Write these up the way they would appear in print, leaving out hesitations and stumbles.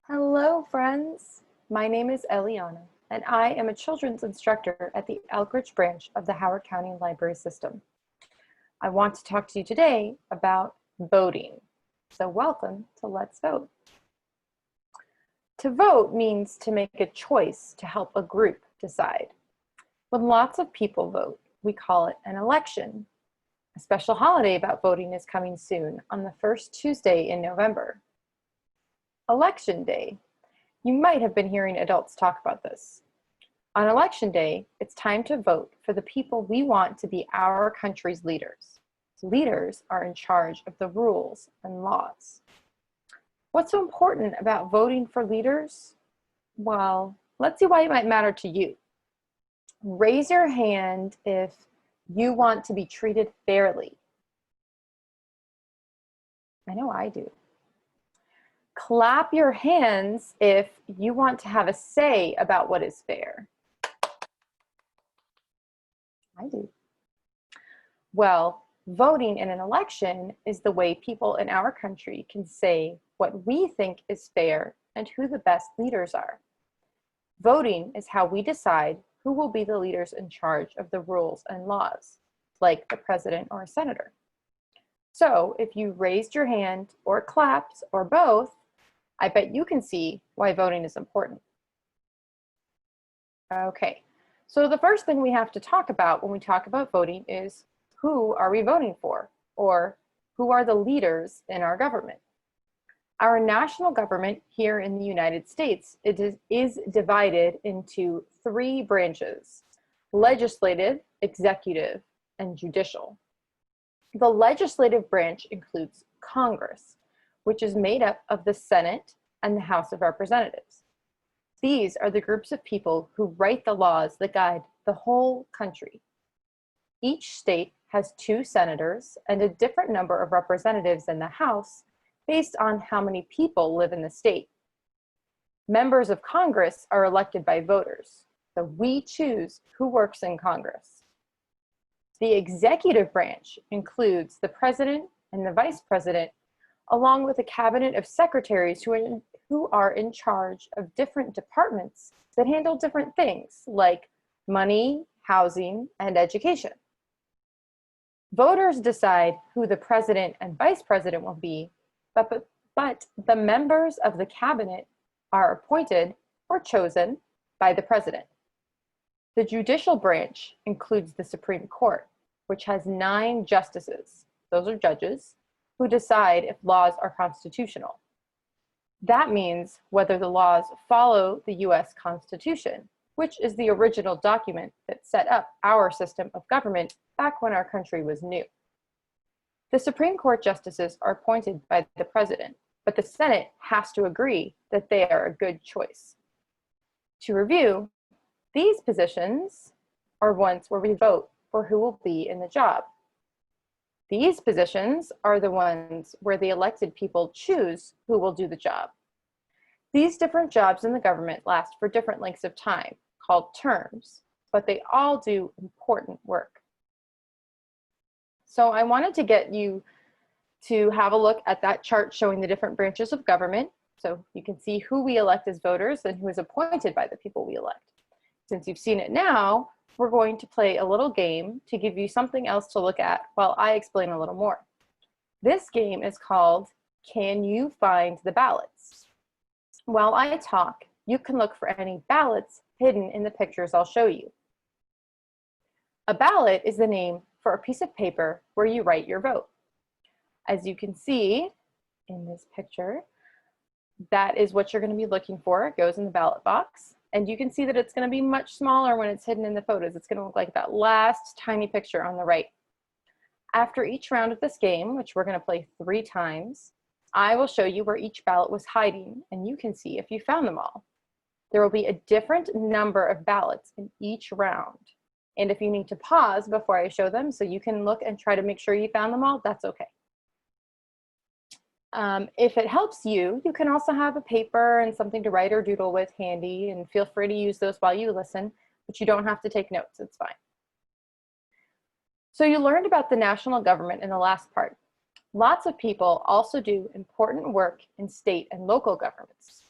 Hello, friends. My name is Eliana, and I am a children's instructor at the Elkridge branch of the Howard County Library System. I want to talk to you today about voting. So welcome to Let's Vote. To vote means to make a choice to help a group decide. When lots of people vote, we call it an election. A special holiday about voting is coming soon on the first Tuesday in November. Election Day. You might have been hearing adults talk about this. On Election Day, it's time to vote for the people we want to be our country's leaders. Leaders are in charge of the rules and laws. What's so important about voting for leaders? Well, let's see why it might matter to you. Raise your hand if you want to be treated fairly. I know I do. Clap your hands if you want to have a say about what is fair. I do. Well, voting in an election is the way people in our country can say what we think is fair and who the best leaders are. Voting is how we decide who will be the leaders in charge of the rules and laws, like the president or a senator. So if you raised your hand or clapped or both, I bet you can see why voting is important. Okay, so the first thing we have to talk about when we talk about voting is who are we voting for, or who are the leaders in our government? Our national government here in the United States is divided into three branches: legislative, executive, and judicial. The legislative branch includes Congress, which is made up of the Senate and the House of Representatives. These are the groups of people who write the laws that guide the whole country. Each state has 2 senators and a different number of representatives in the House based on how many people live in the state. Members of Congress are elected by voters, so we choose who works in Congress. The executive branch includes the president and the vice president, along with a cabinet of secretaries who are in charge of different departments that handle different things like money, housing, and education. Voters decide who the president and vice president will be, but the members of the cabinet are appointed or chosen by the president. The judicial branch includes the Supreme Court, which has 9 justices, those are judges, who decide if laws are constitutional. That means whether the laws follow the US Constitution, which is the original document that set up our system of government back when our country was new. The Supreme Court justices are appointed by the president, but the Senate has to agree that they are a good choice. To review, these positions are ones where we vote for who will be in the job. These positions are the ones where the elected people choose who will do the job. These different jobs in the government last for different lengths of time, called terms, but they all do important work. So I wanted to get you to have a look at that chart showing the different branches of government, so you can see who we elect as voters and who is appointed by the people we elect. Since you've seen it now, we're going to play a little game to give you something else to look at while I explain a little more. This game is called Can You Find the Ballots? While I talk, you can look for any ballots hidden in the pictures I'll show you. A ballot is the name for a piece of paper where you write your vote. As you can see in this picture, that is what you're going to be looking for. It goes in the ballot box. And you can see that it's going to be much smaller when it's hidden in the photos. It's going to look like that last tiny picture on the right. After each round of this game, which we're going to play 3 times, I will show you where each ballot was hiding, and you can see if you found them all. There will be a different number of ballots in each round. And if you need to pause before I show them so you can look and try to make sure you found them all, that's okay. If it helps you, you can also have a paper and something to write or doodle with handy, and feel free to use those while you listen, but you don't have to take notes, it's fine. So you learned about the national government in the last part. Lots of people also do important work in state and local governments.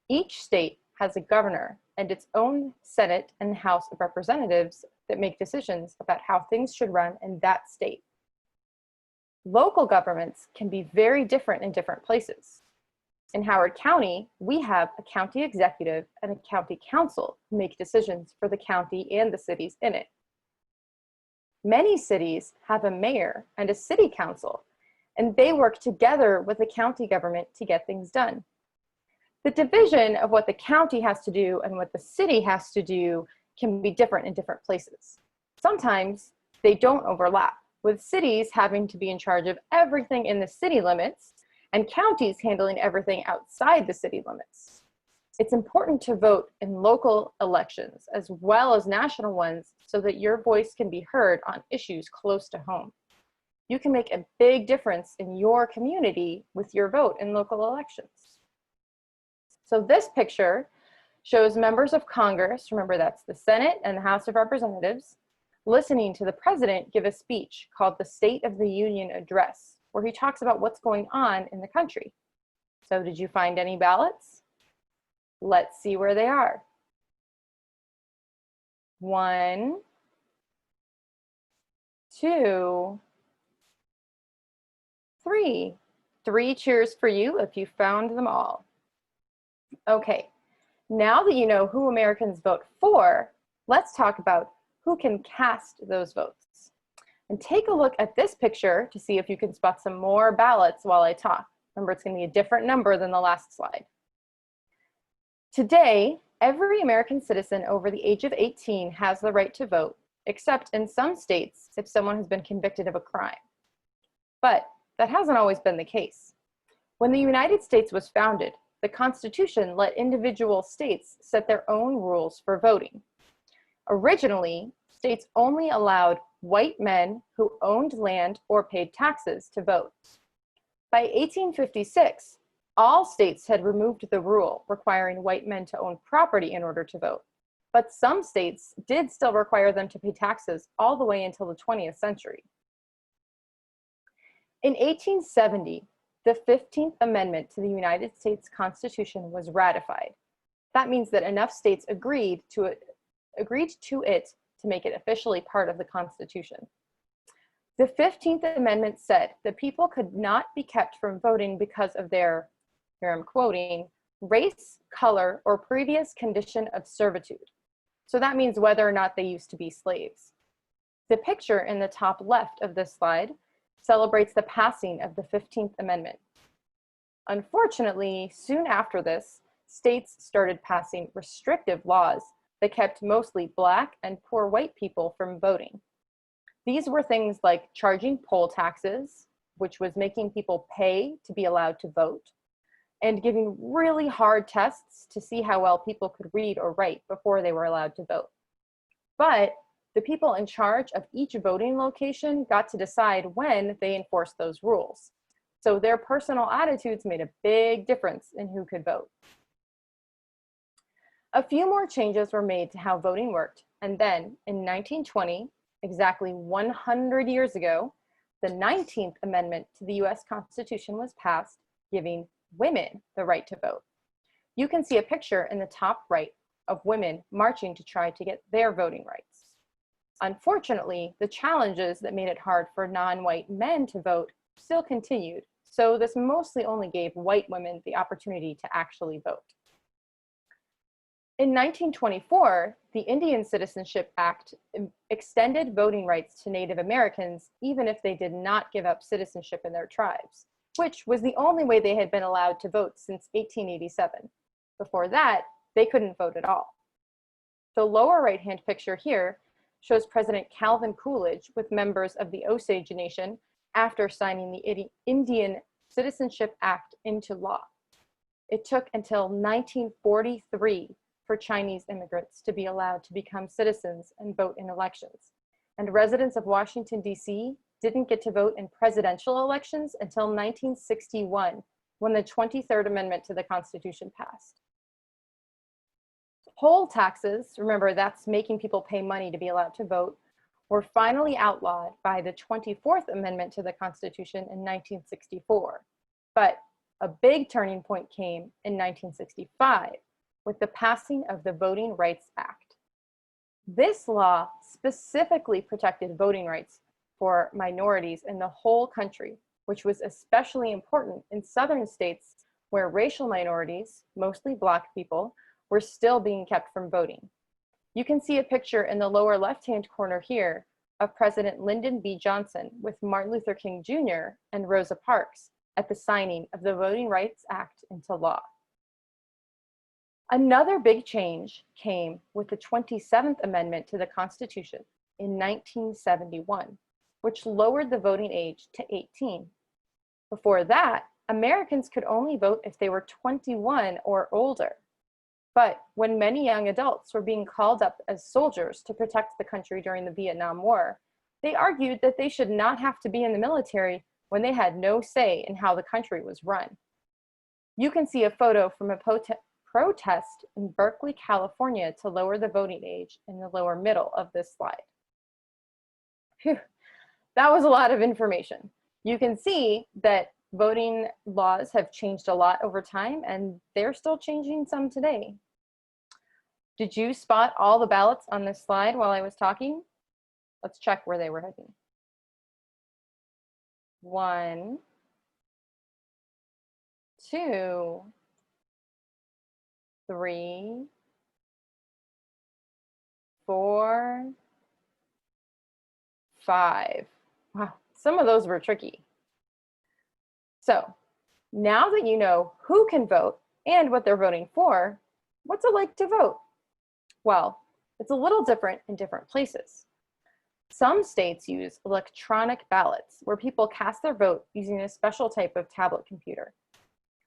Each state has a governor and its own Senate and House of Representatives that make decisions about how things should run in that state. Local governments can be very different in different places. In Howard County, we have a county executive and a county council who make decisions for the county and the cities in it. Many cities have a mayor and a city council, and they work together with the county government to get things done. The division of what the county has to do and what the city has to do can be different in different places. Sometimes they don't overlap, with cities having to be in charge of everything in the city limits and counties handling everything outside the city limits. It's important to vote in local elections as well as national ones so that your voice can be heard on issues close to home. You can make a big difference in your community with your vote in local elections. So this picture shows members of Congress, remember that's the Senate and the House of Representatives, listening to the president give a speech called the State of the Union Address, where he talks about what's going on in the country. So did you find any ballots? Let's see where they are. 1, 2, 3. 3 cheers for you if you found them all. Okay, now that you know who Americans vote for, let's talk about who can cast those votes. And take a look at this picture to see if you can spot some more ballots while I talk. Remember, it's going to be a different number than the last slide. Today, every American citizen over the age of 18 has the right to vote, except in some states if someone has been convicted of a crime. But that hasn't always been the case. When the United States was founded, the Constitution let individual states set their own rules for voting. Originally, states only allowed white men who owned land or paid taxes to vote. By 1856, all states had removed the rule requiring white men to own property in order to vote, but some states did still require them to pay taxes all the way until the 20th century. In 1870, the 15th Amendment to the United States Constitution was ratified. That means that enough states agreed to it to make it officially part of the Constitution. The 15th Amendment said that people could not be kept from voting because of their, here I'm quoting, race, color, or previous condition of servitude. So that means whether or not they used to be slaves. The picture in the top left of this slide celebrates the passing of the 15th Amendment. Unfortunately, soon after this, states started passing restrictive laws that kept mostly Black and poor white people from voting. These were things like charging poll taxes, which was making people pay to be allowed to vote, and giving really hard tests to see how well people could read or write before they were allowed to vote. But the people in charge of each voting location got to decide when they enforced those rules. So their personal attitudes made a big difference in who could vote. A few more changes were made to how voting worked, and then in 1920, exactly 100 years ago, the 19th Amendment to the US Constitution was passed, giving women the right to vote. You can see a picture in the top right of women marching to try to get their voting rights. Unfortunately, the challenges that made it hard for non-white men to vote still continued, so this mostly only gave white women the opportunity to actually vote. In 1924, the Indian Citizenship Act extended voting rights to Native Americans even if they did not give up citizenship in their tribes, which was the only way they had been allowed to vote since 1887. Before that, they couldn't vote at all. The lower right-hand picture here shows President Calvin Coolidge with members of the Osage Nation after signing the Indian Citizenship Act into law. It took until 1943 for Chinese immigrants to be allowed to become citizens and vote in elections. And residents of Washington, D.C. didn't get to vote in presidential elections until 1961, when the 23rd Amendment to the Constitution passed. Poll taxes, remember that's making people pay money to be allowed to vote, were finally outlawed by the 24th Amendment to the Constitution in 1964. But a big turning point came in 1965, with the passing of the Voting Rights Act. This law specifically protected voting rights for minorities in the whole country, which was especially important in southern states where racial minorities, mostly Black people, were still being kept from voting. You can see a picture in the lower left-hand corner here of President Lyndon B. Johnson with Martin Luther King Jr. and Rosa Parks at the signing of the Voting Rights Act into law. Another big change came with the 27th Amendment to the Constitution in 1971, which lowered the voting age to 18. Before that, Americans could only vote if they were 21 or older. But when many young adults were being called up as soldiers to protect the country during the Vietnam War, they argued that they should not have to be in the military when they had no say in how the country was run. You can see a photo from a protest in Berkeley, California to lower the voting age in the lower middle of this slide. Phew, that was a lot of information. You can see that voting laws have changed a lot over time, and they're still changing some today. Did you spot all the ballots on this slide while I was talking? Let's check where they were heading. 1, 2, 3, 4, 5. Wow, some of those were tricky. So now that you know who can vote and what they're voting for, what's it like to vote? Well, it's a little different in different places. Some states use electronic ballots where people cast their vote using a special type of tablet computer.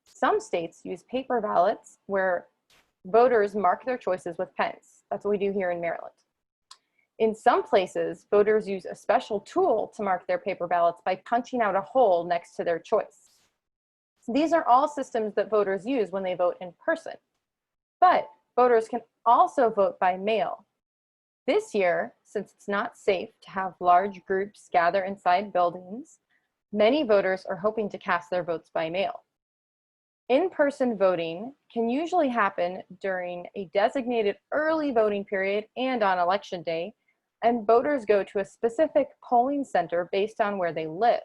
Some states use paper ballots where voters mark their choices with pens. That's what we do here in Maryland. In some places, voters use a special tool to mark their paper ballots by punching out a hole next to their choice. These are all systems that voters use when they vote in person. But voters can also vote by mail. This year, since it's not safe to have large groups gather inside buildings, many voters are hoping to cast their votes by mail. In-person voting can usually happen during a designated early voting period and on election day, and voters go to a specific polling center based on where they live.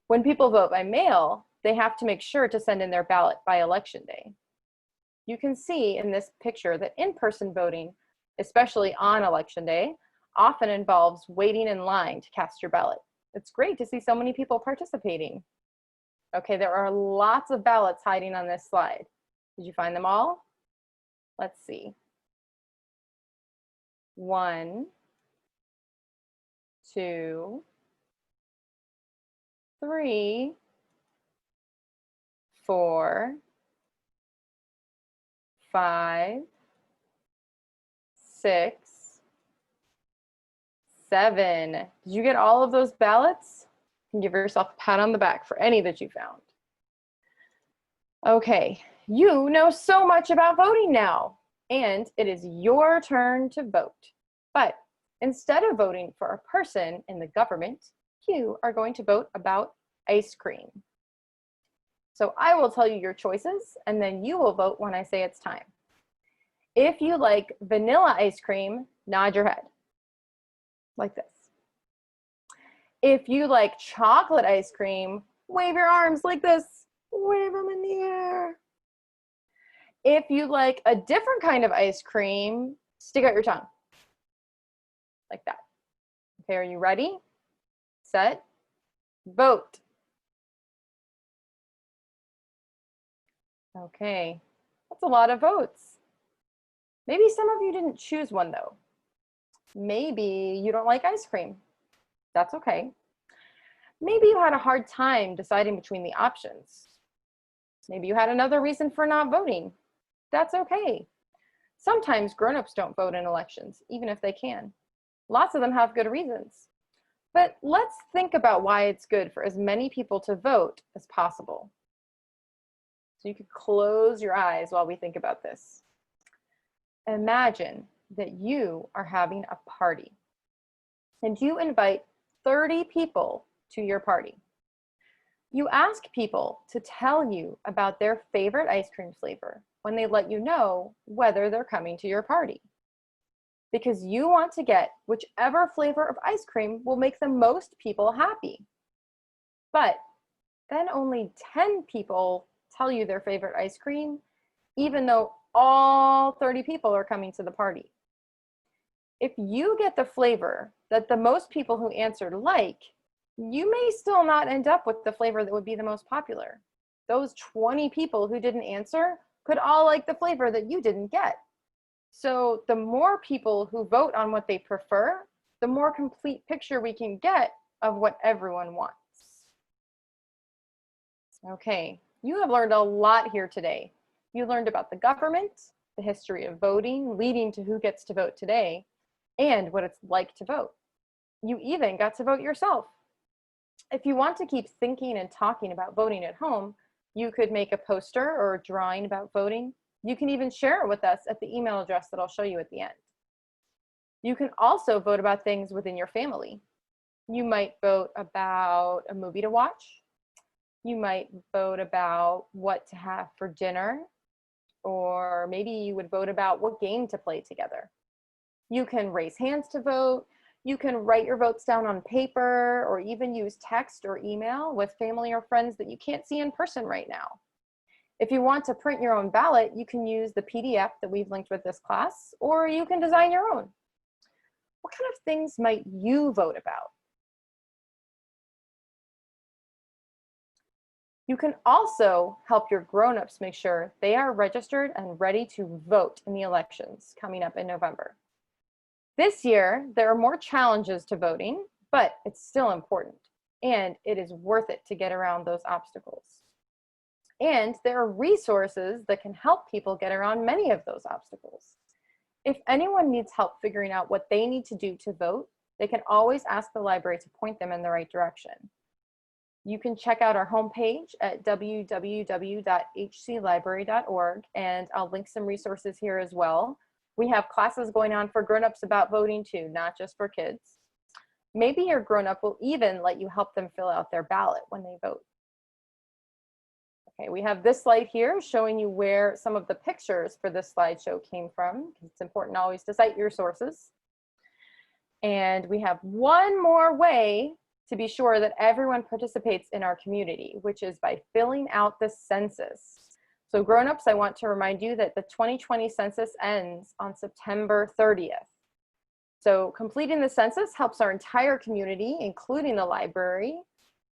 When people vote by mail, they have to make sure to send in their ballot by election day. You can see in this picture that in-person voting, especially on election day, often involves waiting in line to cast your ballot. It's great to see so many people participating. Okay, there are lots of ballots hiding on this slide. Did you find them all? Let's see. 1, 2, 3, 4, 5, 6, 7. Did you get all of those ballots? You can give yourself a pat on the back for any that you found. Okay, you know so much about voting now, and it is your turn to vote. But instead of voting for a person in the government, you are going to vote about ice cream. So I will tell you your choices, and then you will vote when I say it's time. If you like vanilla ice cream, nod your head, like this. If you like chocolate ice cream, wave your arms like this. Wave them in the air. If you like a different kind of ice cream, stick out your tongue, like that. Okay, are you ready? Set, vote. Okay, that's a lot of votes. Maybe some of you didn't choose one though. Maybe you don't like ice cream. That's okay. Maybe you had a hard time deciding between the options. Maybe you had another reason for not voting. That's okay. Sometimes grown-ups don't vote in elections, even if they can. Lots of them have good reasons. But let's think about why it's good for as many people to vote as possible. So you could close your eyes while we think about this. Imagine that you are having a party and you invite 30 people to your party. You ask people to tell you about their favorite ice cream flavor when they let you know whether they're coming to your party. Because you want to get whichever flavor of ice cream will make the most people happy. But then only 10 people tell you their favorite ice cream, even though all 30 people are coming to the party. If you get the flavor that the most people who answered like, you may still not end up with the flavor that would be the most popular. Those 20 people who didn't answer could all like the flavor that you didn't get. So the more people who vote on what they prefer, the more complete picture we can get of what everyone wants. Okay, you have learned a lot here today. You learned about the government, the history of voting, leading to who gets to vote today, and what it's like to vote. You even got to vote yourself. If you want to keep thinking and talking about voting at home, you could make a poster or a drawing about voting. You can even share it with us at the email address that I'll show you at the end. You can also vote about things within your family. You might vote about a movie to watch. You might vote about what to have for dinner, or maybe you would vote about what game to play together. You can raise hands to vote. You can write your votes down on paper, or even use text or email with family or friends that you can't see in person right now. If you want to print your own ballot, you can use the PDF that we've linked with this class, or you can design your own. What kind of things might you vote about? You can also help your grown-ups make sure they are registered and ready to vote in the elections coming up in November. This year, there are more challenges to voting, but it's still important, and it is worth it to get around those obstacles. And there are resources that can help people get around many of those obstacles. If anyone needs help figuring out what they need to do to vote, they can always ask the library to point them in the right direction. You can check out our homepage at www.hclibrary.org, and I'll link some resources here as well. We have classes going on for grown-ups about voting too, not just for kids. Maybe your grown-up will even let you help them fill out their ballot when they vote. Okay, we have this slide here showing you where some of the pictures for this slideshow came from. It's important always to cite your sources. And we have one more way to be sure that everyone participates in our community, which is by filling out the census. So grown-ups, I want to remind you that the 2020 census ends on September 30th. So completing the census helps our entire community, including the library.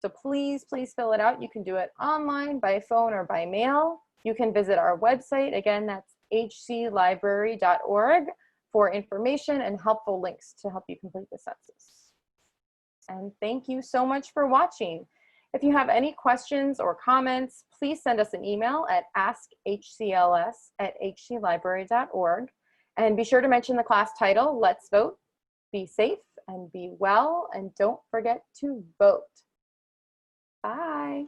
So please, please fill it out. You can do it online, by phone, or by mail. You can visit our website. Again, that's hclibrary.org for information and helpful links to help you complete the census. And thank you so much for watching. If you have any questions or comments, please send us an email at askhcls@hclibrary.org. And be sure to mention the class title, Let's Vote. Be safe and be well, and don't forget to vote. Bye.